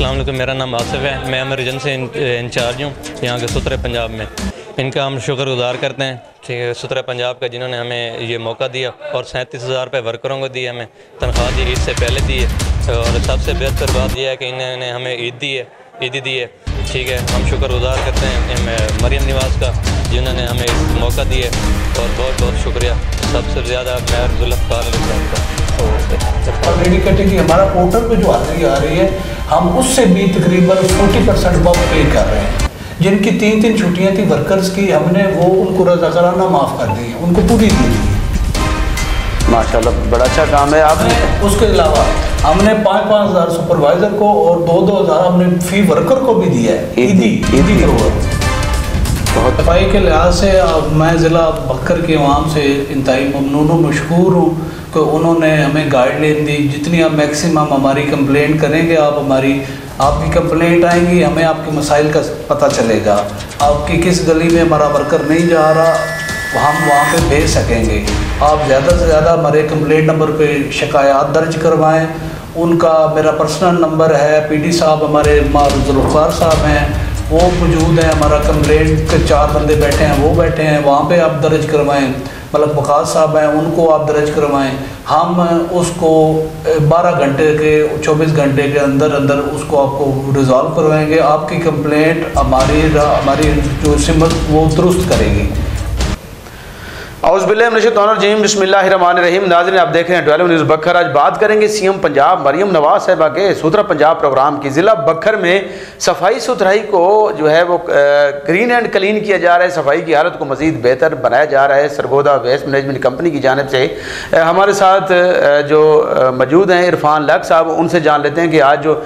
السلام علیکم، میرا نام آصف ہے، میں ایمرجنسی انچارج ہوں یہاں کے سترہ پنجاب میں۔ ان کا ہم شکر گزار کرتے ہیں، ٹھیک ہے، سترہ پنجاب کا، جنہوں نے ہمیں یہ موقع دیا اور 37,000 روپے ورکروں کو دی، ہمیں تنخواہ دی، عید سے پہلے دی ہے، اور سب سے بہتر بات یہ ہے کہ انہوں نے ہمیں عیدی دی ہے، ٹھیک ہے۔ ہم شکر گزار کرتے ہیں مریم نواز کا، جنہوں نے ہمیں اس موقع دی ہے، اور بہت بہت شکریہ سب سے زیادہ میں ذوالفقار علی صاحب کا۔ اور لیڈی کیٹیگری ہمارا پورٹل پہ جو حاضری آ رہی ہے، ہم اس سے بھی تقریباً 40% بم پے کر رہے ہیں۔ جن کی 3 چھٹیاں تھیں ورکرز کی، ہم نے وہ ان کو رضاکارانہ معاف کر دی ہیں، ان کو پوری دی ہے۔ ماشاءاللہ بڑا اچھا کام ہے آپ نے۔ اس کے علاوہ ہم نے 5,000 سپروائزر کو اور 2,000 ہم نے فی ورکر کو بھی دیا ہے، عیدی پروگرام۔ بہت صفائی کے لحاظ سے میں ضلع بکر کے عوام سے انتہائی ممنون و مشکور ہوں کہ انہوں نے ہمیں گائیڈ لائن دی۔ جتنی آپ میکسیمم ہماری کمپلینٹ کریں گے، آپ کی کمپلینٹ آئیں گی، ہمیں آپ کے مسائل کا پتہ چلے گا۔ آپ کی کس گلی میں ہمارا ورکر نہیں جا رہا، ہم وہاں پہ بھیج سکیں گے۔ آپ زیادہ سے زیادہ ہمارے کمپلینٹ نمبر پہ شکایات درج کروائیں۔ ان کا میرا پرسنل نمبر ہے، پی ڈی صاحب ہمارے ذوالفقار صاحب ہیں، وہ موجود ہیں، ہمارا کمپلینٹ کے 4 بندے بیٹھے ہیں، وہ بیٹھے ہیں، وہاں پہ آپ درج کروائیں۔ ملک وقاص صاحب ہیں، ان کو آپ درج کروائیں۔ ہم اس کو 12 گھنٹے کے 24 گھنٹے کے اندر اس کو آپ کو ریزالو کروائیں گے۔ آپ کی کمپلینٹ ہماری جو سمت وہ درست کرے گی۔ اعوذ باللہ من الشیطان الرجیم، بسم اللہ الرحمن الرحیم۔ ناظرین آپ دیکھ رہے ہیں 12 نیوز بکر۔ آج بات کریں گے سی ایم پنجاب مریم نواز صاحبہ کے سترہ پنجاب پروگرام کی۔ ضلع بکر میں صفائی ستھرائی کو جو ہے وہ گرین اینڈ کلین کیا جا رہا ہے، صفائی کی حالت کو مزید بہتر بنایا جا رہا ہے سرگودا ویسٹ مینجمنٹ کمپنی کی جانب سے۔ ہمارے ساتھ جو موجود ہیں عرفان لق صاحب، ان سے جان لیتے ہیں کہ آج جو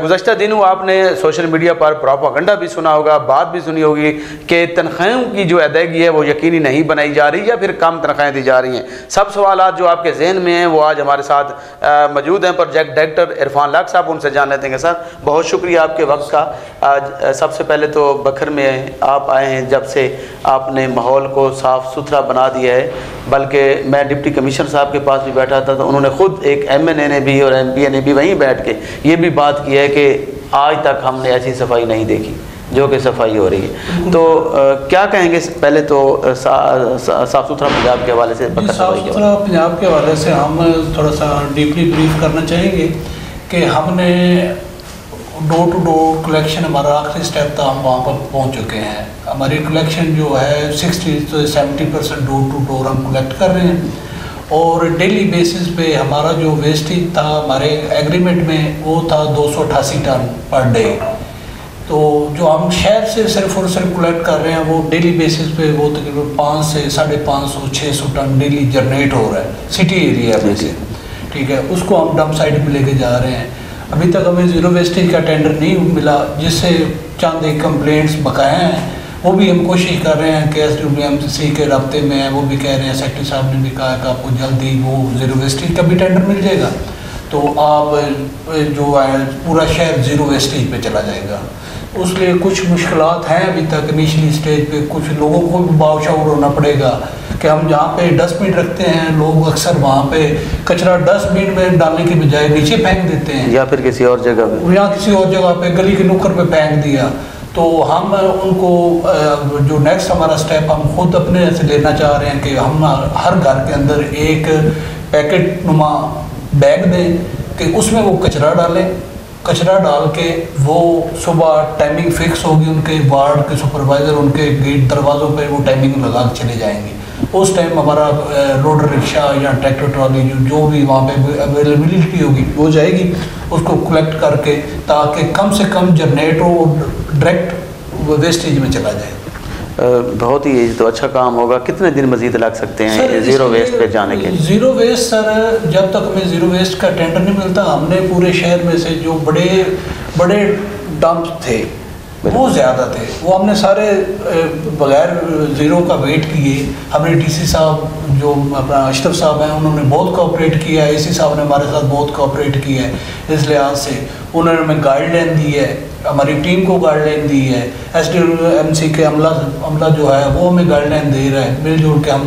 گزشتہ دنوں آپ نے سوشل میڈیا پر پروپیگنڈا بھی سنا ہوگا، بات بھی سنی ہوگی کہ تنخواہوں کی جو ادائیگی ہے وہ یقینی نہیں بنائی جا رہی ہے، پھر کم تنخواہیں دی جا رہی ہیں۔ سب سوالات جو آپ کے ذہن میں ہیں وہ آج ہمارے ساتھ موجود ہیں پروجیکٹ ڈائریکٹر عرفان لق صاحب، ان سے جان لیتے ہیں۔ سر بہت شکریہ آپ کے وقت کا۔ آج سب سے پہلے تو بکر میں آپ آئے ہیں، جب سے آپ نے ماحول کو صاف ستھرا بنا دیا ہے، بلکہ میں ڈپٹی کمشنر صاحب کے پاس بھی بیٹھا تھا تو انہوں نے خود، ایک ایم این اے نے بھی اور ایم پی اے نے بھی وہیں بیٹھ کے یہ بھی بات کی ہے کہ آج تک ہم نے ایسی صفائی نہیں دیکھی جو کہ صفائی ہو رہی ہے۔ تو کیا کہیں گے پہلے تو صاف ستھرا پنجاب کے حوالے سے؟ صاف ستھرا پنجاب کے حوالے سے ہم تھوڑا سا ڈیپلی بریف کرنا چاہیں گے کہ ہم نے ڈور ٹو ڈور کلیکشن، ہمارا آخری سٹیپ تھا، ہم وہاں پر پہنچ چکے ہیں۔ ہماری کلیکشن جو ہے 60 سے 70% ڈور ٹو ڈور ہم کلیکٹ کر رہے ہیں، اور ڈیلی بیسس پہ ہمارا جو ویسٹیج تھا ہمارے ایگریمنٹ میں وہ تھا 288 ٹن پر ڈے۔ تو جو ہم شہر سے صرف اور صرف کلیکٹ کر رہے ہیں وہ ڈیلی بیسس پہ وہ تقریباً 500 سے 550 600 ٹن ڈیلی جنریٹ ہو رہا ہے سٹی ایریا میں سے، ٹھیک ہے۔ اس کو ہم ڈمپ سائٹ پہ لے کے جا رہے ہیں۔ ابھی تک ہمیں زیرو ویسٹیج کا ٹینڈر نہیں ملا، جس سے چند ایک کمپلینٹس بقایا ہیں، وہ بھی ہم کوشش کر رہے ہیں کہ SWMC کے رابطے میں ہیں، وہ بھی کہہ رہے ہیں، سیکٹری صاحب نے بھی کہا کہ آپ کو جلدی وہ زیرو ویسٹیج کا بھی ٹینڈر مل جائے گا، تو آپ جو ہے پورا شہر زیرو ویسٹیج پہ چلا جائے گا۔ اس لیے کچھ مشکلات ہیں ابھی تک انیشلی سٹیج پہ، کچھ لوگوں کو بھی باوشعور ہونا پڑے گا کہ ہم جہاں پہ ڈسٹ بن رکھتے ہیں، لوگ اکثر وہاں پہ کچرا ڈسٹ بن میں ڈالنے کی بجائے نیچے پھینک دیتے ہیں، یا پھر کسی اور جگہ پہ، یا کسی اور جگہ پہ گلی کے نکڑ پہ پھینک دیا۔ تو ہم ان کو جو نیکسٹ ہمارا سٹیپ ہم خود اپنے سے لینا چاہ رہے ہیں کہ ہم ہر گھر کے اندر ایک پیکٹ نما بیگ دیں کہ اس میں وہ کچرا ڈالیں، کچرا ڈال کے وہ صبح ٹائمنگ فکس ہوگی، ان کے وارڈ کے سپروائزر ان کے گیٹ دروازوں پہ وہ ٹائمنگ لگا کے چلے جائیں گے۔ اس ٹائم ہمارا روڈ رکشہ یا ٹریکٹر ٹرالی جو بھی وہاں پہ اویلیبلٹی ہوگی وہ جائے گی، اس کو کلیکٹ کر کے، تاکہ کم سے کم جنریٹ ہو اور ڈائریکٹ ویسٹیج میں چلا جائے۔ بہت ہی تو اچھا کام ہوگا۔ کتنے دن مزید لگ سکتے ہیں زیرو ویسٹ پہ جانے کے؟ زیرو ویسٹ سر، جب تک ہمیں زیرو ویسٹ کا ٹینڈر نہیں ملتا، ہم نے پورے شہر میں سے جو بڑے ڈمپ تھے وہ زیادہ تھے، وہ ہم نے سارے بغیر زیرو کا ویٹ کیے۔ ہمارے ڈی سی صاحب جو اپنا اشرف صاحب ہیں، انہوں نے بہت کوآپریٹ کیا ہے، اے سی صاحب نے ہمارے ساتھ بہت کوآپریٹ کیا ہے۔ اس لحاظ سے انہوں نے ہمیں گائیڈ لائن دی ہے، ہماری ٹیم کو گائیڈ لائن دی ہے، SWMC کے عملہ جو ہے وہ ہمیں گائیڈ لائن دے رہا ہے، مل جل کے ہم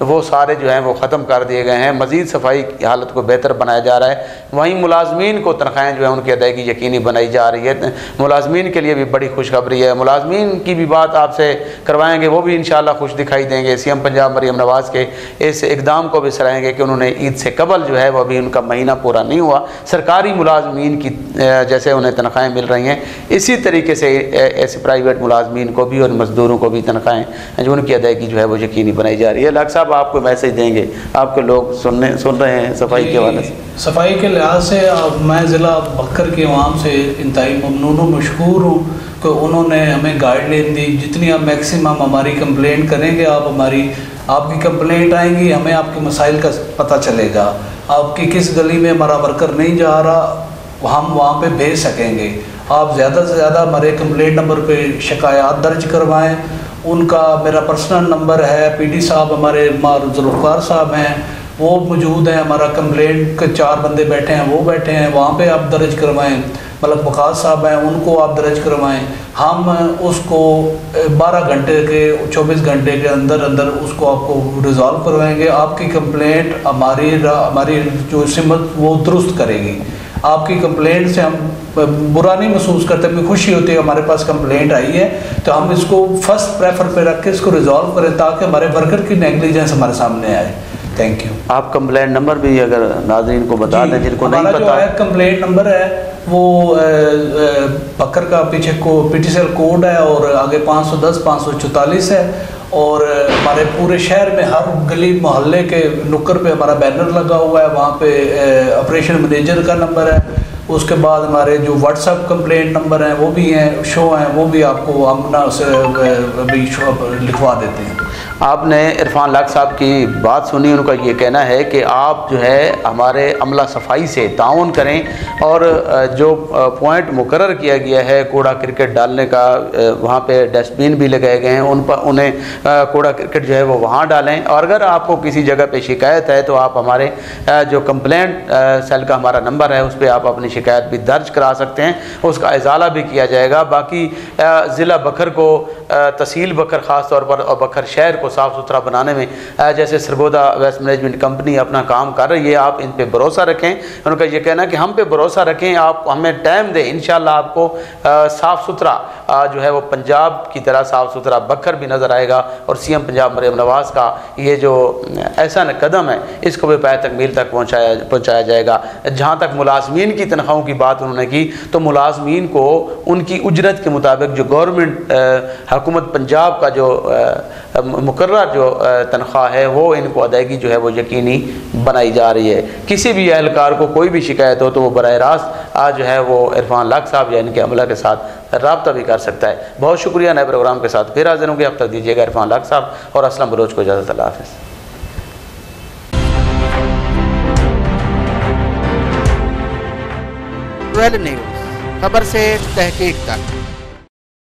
وہ سارے جو ہیں وہ ختم کر دیے گئے ہیں، مزید صفائی کی حالت کو بہتر بنایا جا رہا ہے۔ وہیں ملازمین کو تنخواہیں جو ہیں ان کی ادائیگی یقینی بنائی جا رہی ہے، ملازمین کے لیے بھی بڑی خوشخبری ہے۔ ملازمین کی بھی بات آپ سے کروائیں گے، وہ بھی انشاءاللہ خوش دکھائی دیں گے۔ سی ایم پنجاب مریم نواز کے اس اقدام کو بھی سراہیں گے کہ انہوں نے عید سے قبل جو ہے وہ ابھی ان کا مہینہ پورا نہیں ہوا، سرکاری ملازمین کی جیسے انہیں تنخواہیں مل رہی ہیں اسی طریقے سے ایسے پرائیویٹ ملازمین کو بھی اور مزدوروں کو بھی تنخواہیں جو ان کی ادائیگی جو ہے وہ یقینی بنائی جا رہی ہے۔ لاکھ صاحب آپ کو میسج دیں گے، آپ کے لوگ سن رہے ہیں صفائی کے حوالے سے؟ صفائی کے لحاظ سے میں ضلع بکر کے عوام سے انتہائی ممنون و مشکور ہوں کہ انہوں نے ہمیں گائیڈ لائن دی، جتنی آپ میکسیمم ہماری کمپلینٹ کریں گے، آپ کی کمپلینٹ آئیں گی، ہمیں آپ کے مسائل کا پتہ چلے گا۔ آپ کی کس گلی میں ہمارا ورکر نہیں جا رہا ہم وہاں پہ بھیج سکیں گے۔ آپ زیادہ سے زیادہ ہمارے کمپلینٹ نمبر پہ شکایات درج کروائیں۔ ان کا میرا پرسنل نمبر ہے، پی ڈی صاحب ہمارے ذوالفقار صاحب ہیں وہ موجود ہیں، ہمارا کمپلینٹ کے 4 بندے بیٹھے ہیں وہ بیٹھے ہیں، وہاں پہ آپ درج کروائیں۔ ملک وقاص صاحب ہیں ان کو آپ درج کروائیں۔ ہم اس کو 12 گھنٹے کے 24 گھنٹے کے اندر اس کو آپ کو ریزالو کروائیں گے۔ آپ کی کمپلینٹ ہماری جو سمت وہ درست کرے گی۔ آپ کی کمپلینٹ سے ہم برا نہیں محسوس کرتے، بھی خوشی ہوتی ہے ہمارے پاس کمپلینٹ آئی ہے تو ہم اس کو فرسٹ پریفر پہ رکھ کے اس کو ریزالو کریں تاکہ ہمارے ورکر کی نیگلیجنس ہمارے سامنے آئے۔ Thank you. آپ کمپلینٹ نمبر بھی اگر ناظرین کو بتا دیں جن کو نہیں پتا۔ ہمارا جو ہے کمپلینٹ نمبر ہے وہ بکر کا پیچھے P T C L code ہے اور آگے 510 544 ہے، اور ہمارے پورے شہر میں ہر گلی محلے کے نکر پہ ہمارا بینر لگا ہوا ہے، وہاں پہ آپریشن مینیجر کا نمبر ہے۔ اس کے بعد ہمارے جو واٹس ایپ کمپلینٹ نمبر ہیں وہ بھی ہیں، شو ہیں، وہ بھی آپ کو ہم سے لکھوا دیتے ہیں۔ آپ نے عرفان لاکھ صاحب کی بات سنی، ان کا یہ کہنا ہے کہ آپ جو ہے ہمارے عملہ صفائی سے تعاون کریں اور جو پوائنٹ مقرر کیا گیا ہے کوڑا کرکٹ ڈالنے کا، وہاں پہ ڈسٹ بین بھی لگائے گئے ہیں، انہیں کوڑا کرکٹ جو ہے وہ وہاں ڈالیں، اور اگر آپ کو کسی جگہ پہ شکایت ہے تو آپ ہمارے جو کمپلینٹ سیل کا ہمارا نمبر ہے اس پہ آپ اپنی شکایت بھی درج کرا سکتے ہیں، اس کا ازالہ بھی کیا جائے گا۔ باقی ضلع بکر کو، تحصیل بکر خاص طور پر اور بکر شہر کو صاف ستھرا بنانے میں جیسے سرگودا ویسٹ مینجمنٹ کمپنی اپنا کام کر رہی ہے، آپ ان پہ بھروسہ رکھیں۔ ان کا یہ کہنا ہے کہ ہم پہ بھروسہ رکھیں، آپ ہمیں ٹائم دیں، انشاءاللہ آپ کو صاف ستھرا جو ہے وہ پنجاب کی طرح صاف ستھرا بکر بھی نظر آئے گا، اور سی ایم پنجاب مریم نواز کا یہ جو ایسا قدم ہے اس کو بھی پائے تکمیل تک پہنچایا جائے گا۔ جہاں تک ملازمین کی تنخواہوں کی بات انہوں نے کی تو ملازمین کو ان کی اجرت کے مطابق جو گورنمنٹ حکومت پنجاب کا جو مقررہ جو تنخواہ ہے وہ ان کو ادائیگی جو ہے وہ یقینی بنائی جا رہی ہے۔ کسی بھی اہلکار کو کوئی بھی شکایت ہو تو وہ براہ راست آج جو ہے وہ عرفان لاکھ صاحب یا ان کے عملہ کے ساتھ رابطہ بھی کر سکتا ہے۔ بہت شکریہ، نئے پروگرام کے ساتھ پھر حاضر ہوں گے، اب تک دیجیے گا عرفان لاکھ صاحب اور اسلم بلوچ کو اجازت۔ اللہ حافظ۔ ٹویلو نیوز، خبر سے تحقیق تک۔